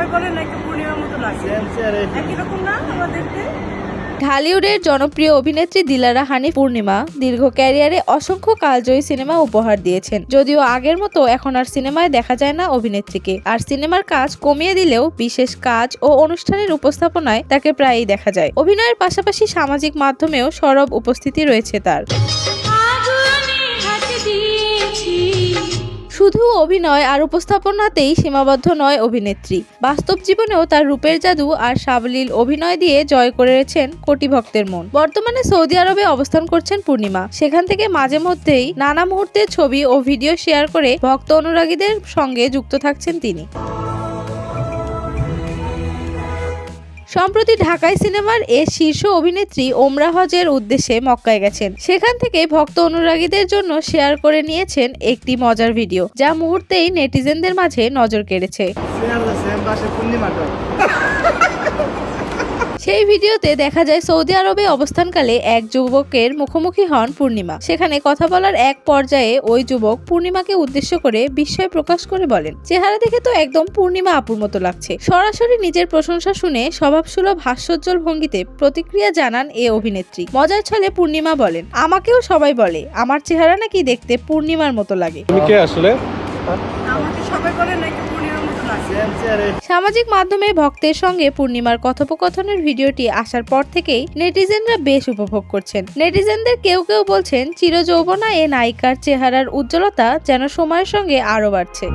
সবাই বলে নাকি পূর্ণিমার মতো লাগে, একই রকম না আমরা দেখতে। ঢালিউডের জনপ্রিয় অভিনেত্রী দিলারা হানিফ পূর্ণিমা দীর্ঘ ক্যারিয়ারে অসংখ্য কালজয়ী সিনেমা উপহার দিয়েছেন। যদিও আগের মতো এখন আর সিনেমায় দেখা যায় না অভিনেত্রীকে, আর সিনেমার কাজ কমিয়ে দিলেও বিশেষ কাজ ও অনুষ্ঠানের উপস্থাপনায় তাকে প্রায়ই দেখা যায়। অভিনয়ের পাশাপাশি সামাজিক মাধ্যমেও সরব উপস্থিতি রয়েছে তার। শুধু অভিনয় আর উপস্থাপনাতেই সীমাবদ্ধ নয় অভিনেত্রী, বাস্তব জীবনেও তার রূপের জাদু আর সাবলীল অভিনয় দিয়ে জয় করেছেন কোটি ভক্তের মন। বর্তমানে সৌদি আরবে অবস্থান করছেন পূর্ণিমা। সেখান থেকে মাঝে মধ্যেই নানা মুহূর্তের ছবি ও ভিডিও শেয়ার করে ভক্ত অনুরাগীদের সঙ্গে যুক্ত থাকছেন তিনি। সম্প্রতি ঢাকায় সিনেমার শীর্ষ অভিনেত্রী ওমরা হজের উদ্দেশ্যে মক্কায় গেছেন। সেখান থেকে ভক্ত অনুরাগীদের জন্য শেয়ার করে নিয়েছেন একটি মজার ভিডিও, যা মুহূর্তেই নেটিজেনদের মাঝে নজর কেড়েছে। সেই ভিডিওতে দেখা যায় সৌদি আরবে অবস্থানকালে এক যুবকের মুখোমুখি হন পূর্ণিমা। সেখানে কথা বলার এক পর্যায়ে ওই যুবক পূর্ণিমাকে উদ্দেশ্য করে বিস্ময় প্রকাশ করে বলেন, চেহারা দেখে তো একদম পূর্ণিমা আপুর মতো লাগছে। সরাসরি নিজের প্রশংসা শুনে স্বভাবসুলভ হাস্যোজ্জ্বল ভঙ্গিতে প্রতিক্রিয়া জানান এ অভিনেত্রী। মজার ছলে পূর্ণিমা বলেন, আমাকেও সবাই বলে আমার চেহারা নাকি দেখতে পূর্ণিমার মতো লাগে। তুমি কে আসলে? আমাকে সবাই বলে নাকি পূর্ণিমার মতো লাগে। সামাজিক মাধ্যমে ভক্তের সঙ্গে পূর্ণিমার কথোপকথনের ভিডিওটি আসার পর থেকেই নেটিজেনরা বেশ উপভোগ করছেন। নেটিজেনদের কেউ কেউ বলছেন, চিরযৌবনা এ নায়িকার চেহারার উজ্জ্বলতা যেন সময়ের সঙ্গে আরও বাড়ছে।